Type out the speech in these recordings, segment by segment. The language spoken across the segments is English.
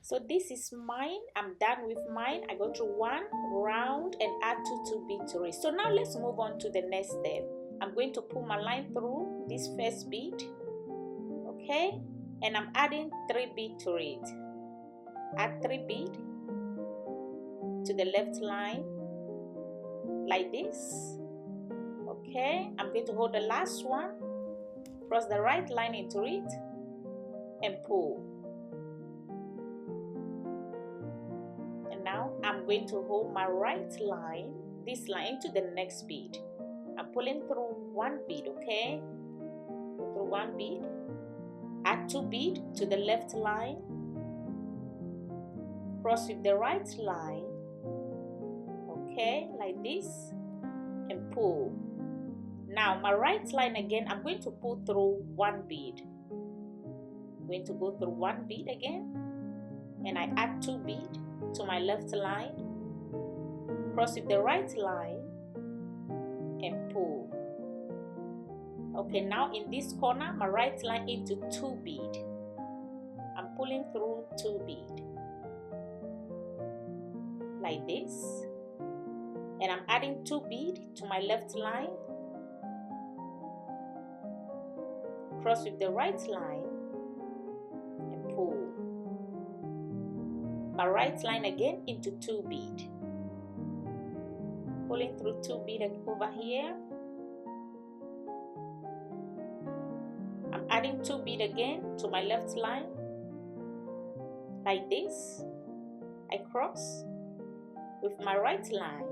So this is mine. I'm done with mine. I go through one round and add two beads to it. So now let's move on to the next step. I'm going to pull my line through this first bead, okay, and I'm adding 3 beads to it. Add 3 beads to the left line like this, okay. I'm going to hold the last one, cross the right line into it and pull. And now I'm going to hold my right line, this line, into the next bead. I'm pulling through 1 bead, okay, through 1 bead, add 2 beads to the left line, cross with the right line, okay, like this, and pull. Now my right line again, I'm going to pull through 1 bead. I'm going to go through 1 bead again, and I add 2 beads to my left line, cross with the right line, and pull. Okay, now in this corner, my right line into 2 beads. I'm pulling through 2 beads like this, and I'm adding 2 beads to my left line, cross with the right line, and pull. My right line again into 2 beads, pulling through 2 beads over here. I'm adding 2 beads again to my left line like this. I cross with my right line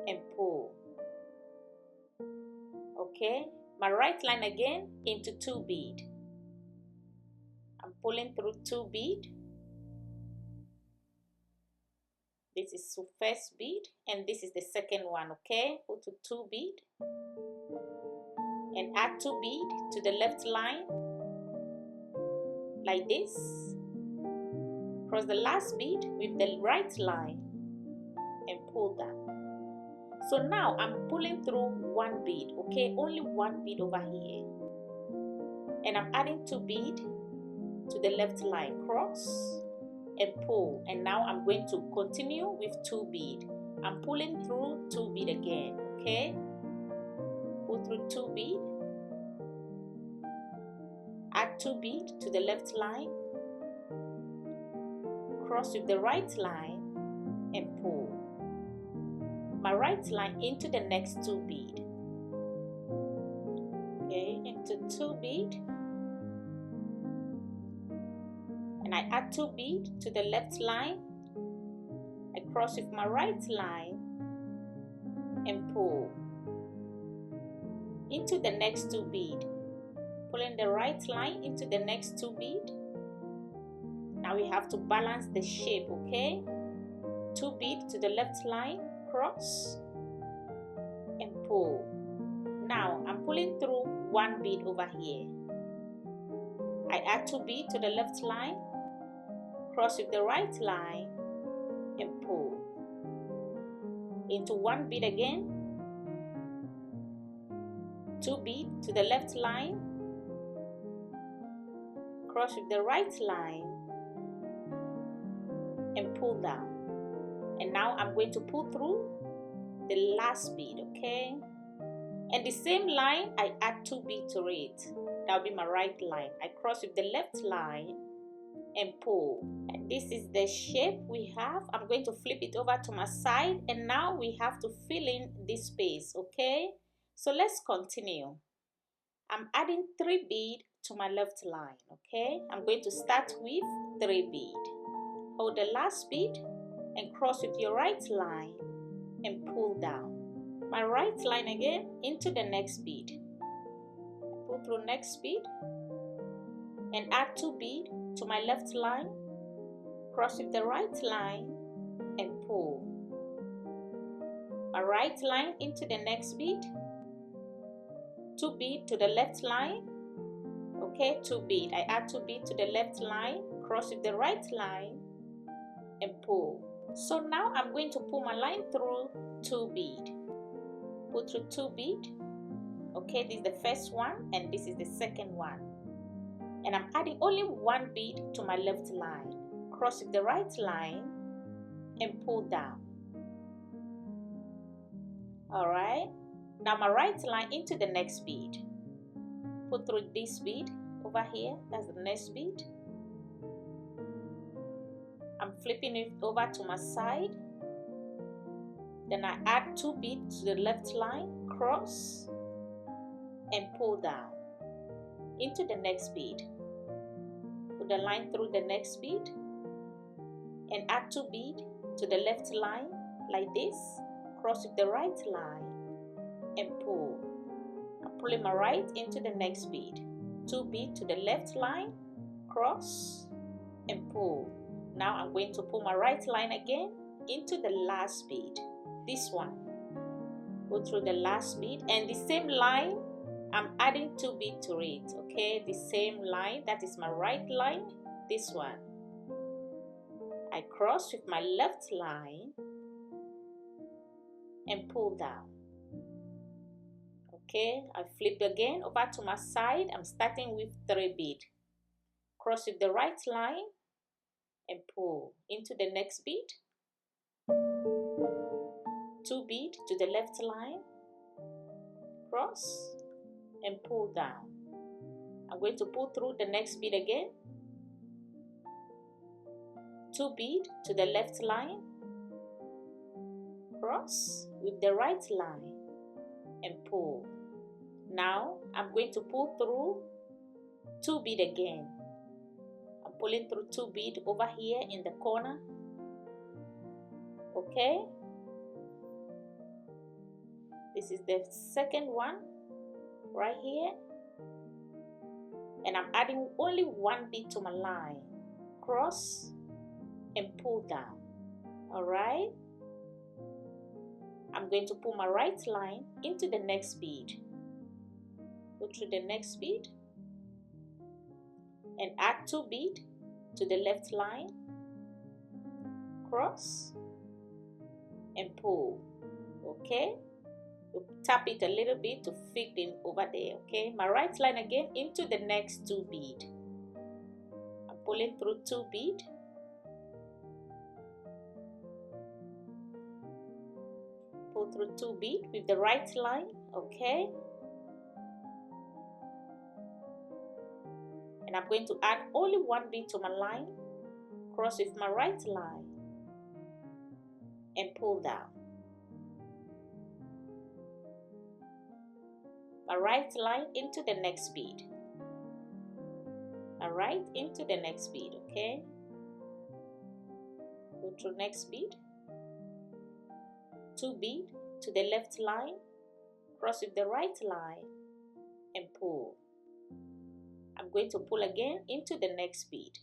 and pull. Okay, my right line again into 2 beads. I'm pulling through 2 beads. This is the first bead and this is the second one, okay? Go to 2 beads and add 2 beads to the left line like this. Cross the last bead with the right line and pull down. So now I'm pulling through 1 bead, okay? Only 1 bead over here. And I'm adding 2 beads to the left line, cross and pull. And now I'm going to continue with 2 beads. I'm pulling through 2 beads again, okay? Pull through 2 beads, add 2 beads to the left line, cross with the right line and pull. My right line into the next 2 beads, okay, into 2 beads, and I add 2 beads to the left line. I cross with my right line and pull into the next 2 beads, pulling the right line into the next 2 beads. Now we have to balance the shape, okay? 2 beads to the left line, cross and pull. Now I'm pulling through 1 bead over here. I add 2 beads to the left line, cross with the right line and pull. Into 1 bead again, 2 beads to the left line, cross with the right line and pull down. And now I'm going to pull through the last bead, okay? And the same line, I add 2 beads to it. That will be my right line. I cross with the left line and pull. And this is the shape we have. I'm going to flip it over to my side, and now we have to fill in this space, okay? So let's continue. I'm adding 3 beads to my left line, okay? I'm going to start with 3 beads. Hold the last bead and cross with your right line and pull down. My right line again into the next bead. Pull through next bead and add 2 beads to my left line, cross with the right line and pull. My right line into the next bead, 2 beads to the left line, okay, 2 beads. I add 2 beads to the left line, cross with the right line and pull. So now I'm going to pull my line through 2 beads. Pull through 2 beads. Okay, this is the first one and this is the second one. And I'm adding only 1 bead to my left line. cross with the right line and pull down. Alright, now my right line into the next bead. Put through this bead over here, that's the next bead. I'm flipping it over to my side. Then I add 2 beads to the left line, cross and pull down into the next bead. Put the line through the next bead and add 2 beads to the left line like this. Cross with the right line and pull. I'm pulling my right into the next bead. 2 beads to the left line, cross and pull. Now I'm going to pull my right line again into the last bead. This one. Go through the last bead and the same line, I'm adding 2 beads to it. Okay, the same line, that is my right line. This one. I cross with my left line and pull down. Okay, I flip again over to my side. I'm starting with 3 beads. Cross with the right line and pull into the next bead. 2 beads to the left line, cross and pull down. I'm going to pull through the next bead again. 2 beads to the left line, cross with the right line and pull. Now I'm going to pull through 2 beads again. I'm pulling through 2 beads over here in the corner. Okay, this is the second one right here, and I'm adding only 1 bead to my line. Cross and pull down. Alright, I'm going to pull my right line into the next bead. Go through the next bead and add 2 beads to the left line, cross and pull. Okay, you tap it a little bit to fit in over there. Okay, my right line again into the next 2 beads. I'm pulling through 2 beads. Pull through 2 beads with the right line. Okay, and I'm going to add only 1 bead to my line. Cross with my right line and pull down. My right line into the next bead. My right into the next bead. Okay, go through next bead. 2 beads to the left line, cross with the right line and pull. I'm going to pull again into the next bead.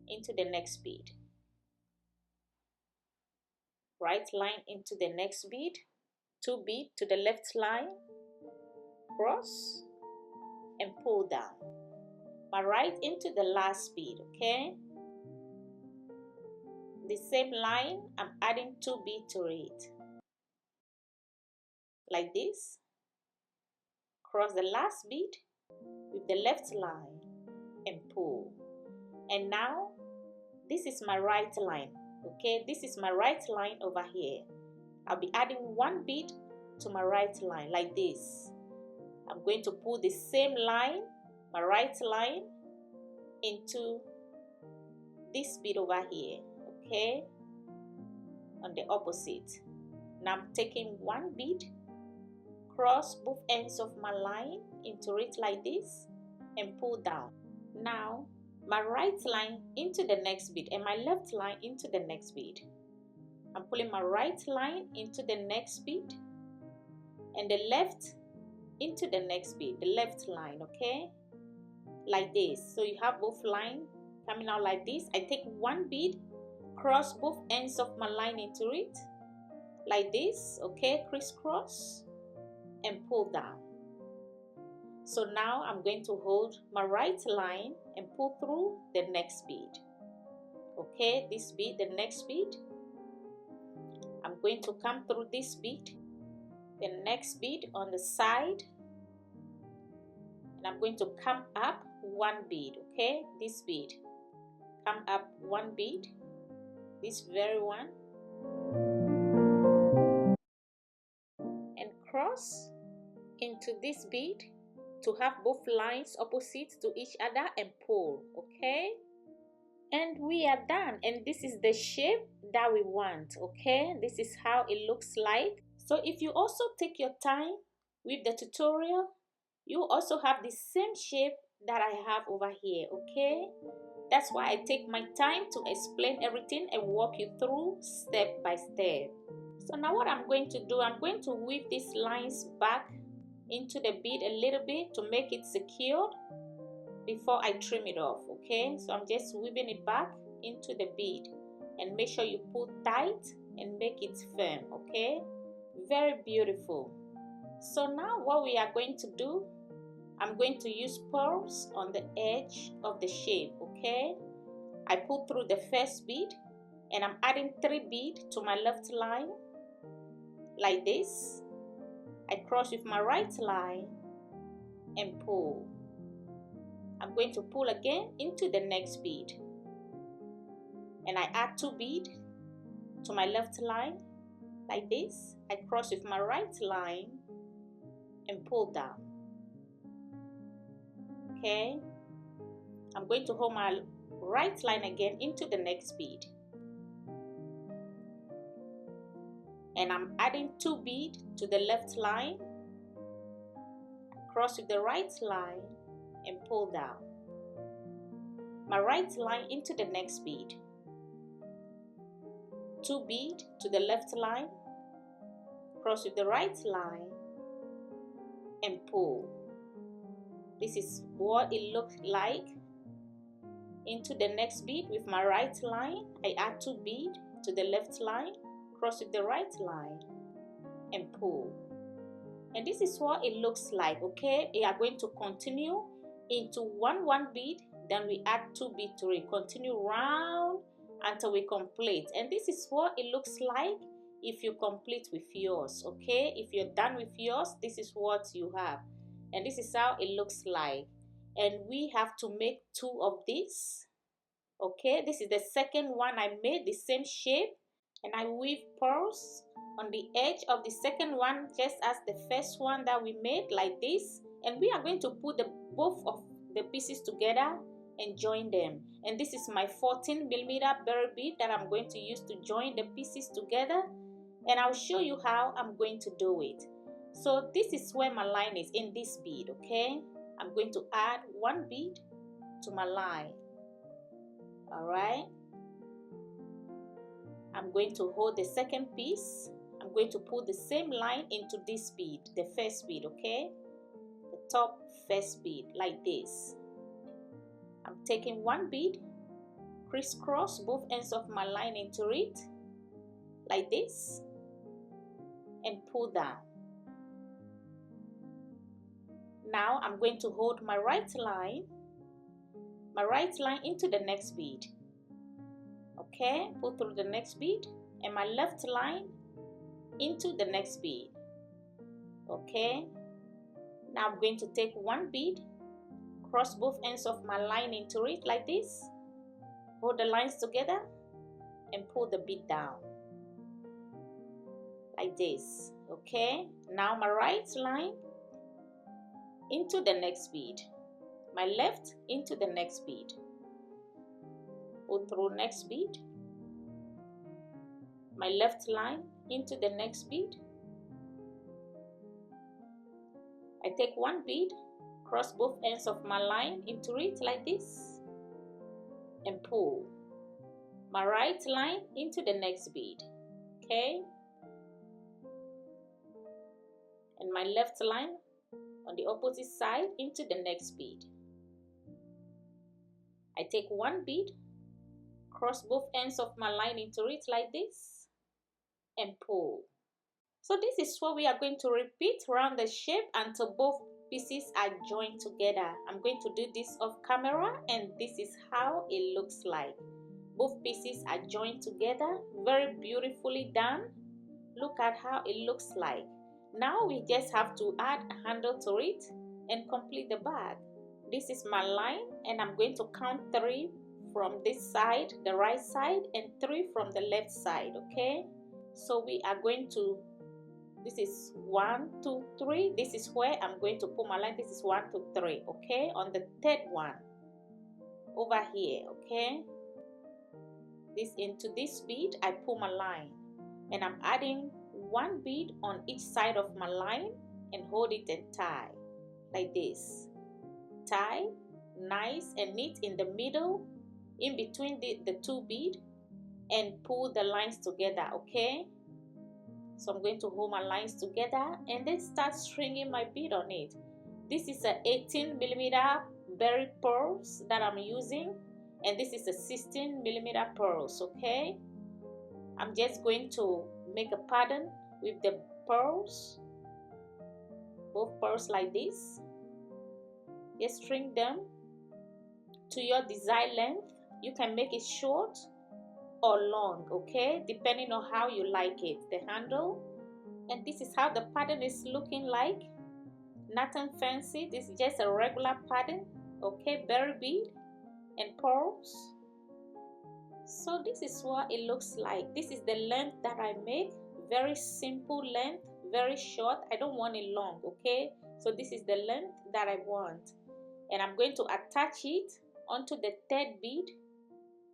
Into the next bead. Right line into the next bead. 2 beads to the left line, cross and pull down. My right into the last bead. Okay, the same line, I'm adding 2 beads to it like this. Cross the last bead with the left line and pull. And now this is my right line. Okay, this is my right line over here. I'll be adding 1 bead to my right line like this. I'm going to pull the same line, my right line, into this bead over here. Okay, on the opposite. Now I'm taking 1 bead, cross both ends of my line into it like this and pull down. Now my right line into the next bead and my left line into the next bead. I'm pulling my right line into the next bead and the left into the next bead, the left line. Okay, like this. So you have both lines coming out like this. I take 1 bead, cross both ends of my line into it like this. Okay, crisscross and pull down. So now I'm going to hold my right line and pull through the next bead. Okay, this bead, the next bead. I'm going to come through this bead, the next bead on the side, and I'm going to come up 1 bead. Okay, this bead. come up one bead, this very one, and cross into this bead to have both lines opposite to each other and pull. Okay, and we are done, and this is the shape that we want. Okay, this is how it looks like. So if you also take your time with the tutorial, you also have the same shape that I have over here. Okay, that's why I take my time to explain everything and walk you through step by step. So now what I'm going to do, I'm going to weave these lines back into the bead a little bit to make it secured before I trim it off. Okay, so I'm just weaving it back into the bead, and make sure you pull tight and make it firm. Okay, very beautiful. So now what we are going to do, I'm going to use pearls on the edge of the shape. Okay, I pull through the first bead and I'm adding 3 beads to my left line like this. I cross with my right line and pull. I'm going to pull again into the next bead, and I add 2 beads to my left line like this. I cross with my right line and pull down. Okay, I'm going to hold my right line again into the next bead, and I'm adding 2 beads to the left line, cross with the right line and pull down. My right line into the next bead, 2 beads to the left line, cross with the right line and pull. This is what it looks like. Into the next bead with my right line, I add 2 beads to the left line, cross with the right line and pull. And this is what it looks like. Okay, we are going to continue into one bead, then we add 2 beads to it, continue round until we complete. And this is what it looks like if you complete with yours. Okay, if you're done with yours, this is what you have, and this is how it looks like. And we have to make 2 of these. Okay, this is the second one I made, the same shape, and I weave pearls on the edge of the second one just as the first one that we made like this. And we are going to put both of the pieces together and join them. And this is my 14mm berry bead that I'm going to use to join the pieces together, and I'll show you how I'm going to do it. So this is where my line is, in this bead. Okay, I'm going to add 1 bead to my line. All right, I'm going to hold the second piece. I'm going to put the same line into this bead, the first bead. Okay, the top first bead like this. I'm taking 1 bead, crisscross both ends of my line into it like this and pull down. Now I'm going to hold my right line into the next bead. Okay, pull through the next bead and my left line into the next bead. Okay, now I'm going to take 1 bead, cross both ends of my line into it like this, hold the lines together and pull the bead down like this. Okay, now my right line into the next bead, my left into the next bead, pull through next bead, my left line into the next bead. I take 1 bead, cross both ends of my line into it like this and pull my right line into the next bead. Okay, and my left line on the opposite side into the next bead. I take 1 bead, cross both ends of my line into it like this and pull. So this is what we are going to repeat around the shape until both pieces are joined together. I'm going to do this off camera, and this is how it looks like. Both pieces are joined together, very beautifully done. Look at how it looks like. Now we just have to add a handle to it and complete the bag. This is my line, and I'm going to count 3 from this side, the right side, and 3 from the left side. Okay, so we are going to, this is 1 2 3, this is where I'm going to put my line. This is 1 2 3. Okay, on the third one over here. Okay, this into this bead I pull my line, and I'm adding 1 bead on each side of my line and hold it and tie like this. Tie nice and neat in the middle, in between the 2 bead, and pull the lines together. Okay, so I'm going to hold my lines together and then start stringing my bead on it. This is a 18mm berry pearls that I'm using, and this is a 16mm pearls. Okay, I'm just going to make a pattern with the pearls, both pearls like this. Just string them to your desired length. You can make it short or long, okay, depending on how you like it, the handle. And this is how the pattern is looking like. Nothing fancy, this is just a regular pattern. Okay, berry bead and pearls. So this is what it looks like. This is the length that I make. Very simple length, very short. I don't want it long. Okay, so this is the length that I want, and I'm going to attach it onto the third bead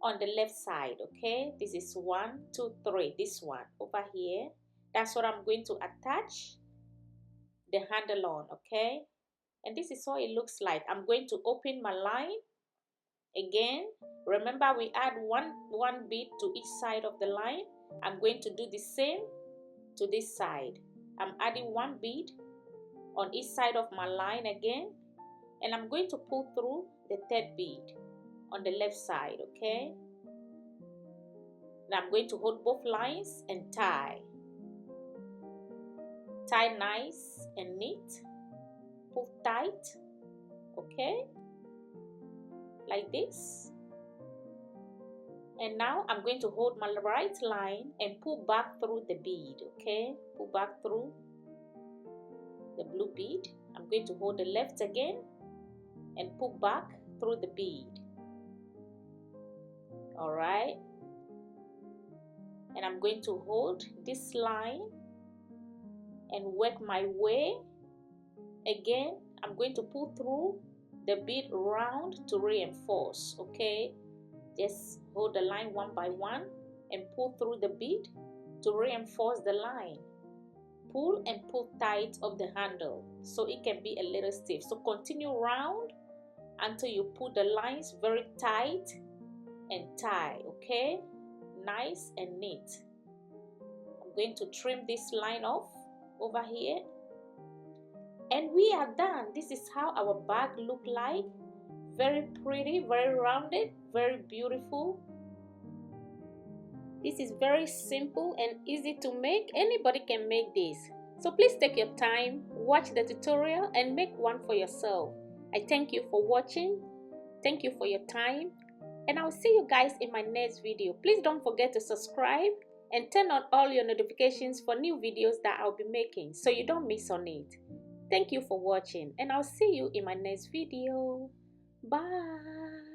on the left side. Okay, this is 1 2 3, this one over here. That's what I'm going to attach the handle on. Okay, and this is what it looks like. I'm going to open my line again. Remember, we add one bead to each side of the line. I'm going to do the same to this side. I'm adding 1 bead on each side of my line again, and I'm going to pull through the third bead on the left side. Okay, now I'm going to hold both lines and tie nice and neat, pull tight. Okay, like this. And now I'm going to hold my right line and pull back through the bead. Okay, pull back through the blue bead. I'm going to hold the left again and pull back through the bead. All right, and I'm going to hold this line and work my way. Again, I'm going to pull through the bead round to reinforce. Okay, just hold the line one by one and pull through the bead to reinforce the line. Pull and pull tight of the handle so it can be a little stiff. So continue round until you pull the lines very tight and tie. Okay, nice and neat. I'm going to trim this line off over here, and we are done. This is how our bag look like. Very pretty, very rounded, very beautiful. This is very simple and easy to make. Anybody can make this. So please take your time, watch the tutorial, and make one for yourself. I thank you for watching. Thank you for your time, and I'll see you guys in my next video. Please don't forget to subscribe and turn on all your notifications for new videos that I'll be making so you don't miss on it. Thank you for watching, and I'll see you in my next video. Bye.